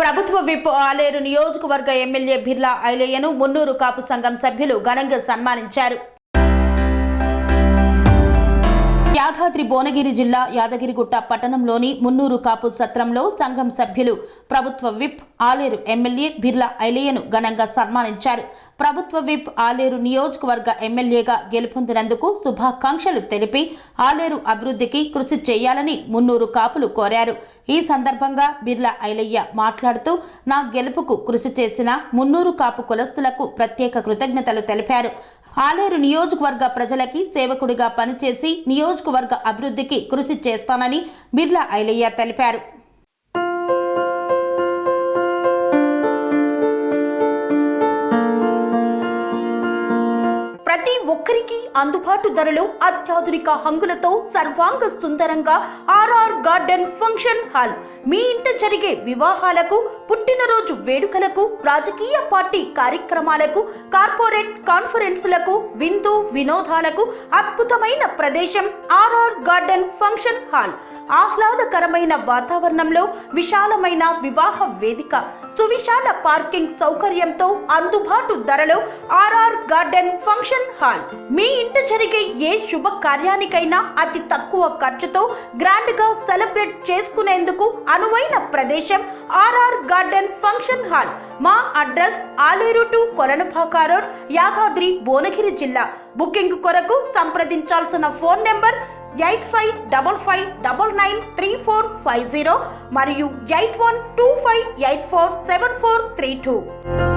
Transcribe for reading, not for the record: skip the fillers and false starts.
ప్రభుత్వ విప్ ఆలేరు నియోజకవర్గ ఎమ్మెల్యే బిర్లా ఐలయ్యను మున్నూరు కాపు సంఘం సభ్యులు ఘనంగా సన్మానించారు. యాదాద్రి భువనగిరి జిల్లా యాదగిరిగుట్ట పట్టణంలోని మున్నూరు కాపు సత్రంలో సంఘం సభ్యులు ప్రభుత్వ విప్ ఆలేరు ఎమ్మెల్యే బిర్లా ఐలయ్యను ఘనంగా సన్మానించారు. ప్రభుత్వ విప్ ఆలేరు నియోజకవర్గ ఎమ్మెల్యేగా గెలుపొందినందుకు శుభాకాంక్షలు తెలిపి ఆలేరు అభివృద్ధికి కృషి చేయాలని మున్నూరు కాపులు కోరారు. ఈ సందర్భంగా బిర్లా ఐలయ్య మాట్లాడుతూ నా గెలుపుకు కృషి చేసిన మున్నూరు కాపు కులస్తులకు ప్రత్యేక కృతజ్ఞతలు తెలిపారు. ఆలేరు నియోజకవర్గ ప్రజలకి సేవకుడిగా పనిచేసి నియోజకవర్గ అభివృద్ధికి కృషి చేస్తానని బిర్లా ఐలయ్య తెలిపారు. ప్రతి ఒక్కరికి అందుబాటు ధరలో అత్యాధునిక హంగులతో సర్వాంగ సుందరంగా ఆర్ఆర్ గార్డెన్ ఫంక్షన్ హాల్ మీ ఇంట జరిగే వివాహాలకు, పుట్టినరోజు వేడుకలకు, రాజకీయ పార్టీ కార్యక్రమాలకు, కార్పొరేట్ కాన్ఫరెన్సులకు, విందు వినోదాలకు అద్భుతమైన ప్రదేశం ఆర్ఆర్ గార్డెన్ ఫంక్షన్ హాల్. ఆహ్లాదకరమైన వాతావరణంలో విశాలమైన వివాహ వేదిక, సువిశాల పార్కింగ్ సౌకర్యంతో అందుబాటు ధరలో ఆర్ఆర్ గార్డెన్ ఫంక్షన్ హాల్. మీ ఇంట జరిగే ఏ శుభ కార్యానికైనా అతి తక్కువ ఖర్చుతో గ్రాండ్ గా సెలబ్రేట్ చేసుకునేందుకు అనువైన ప్రదేశం ఆర్ఆర్ గార్డెన్ ఫంక్షన్ హాల్. మా address Aleru to Kolanupaka road, Yadadri Bhuvanagiri జిల్లా. బుకింగ్ కొరకు సంప్రదించాల్సిన ఫోన్ నెంబర్ 8555993450 మరియు 8125847432.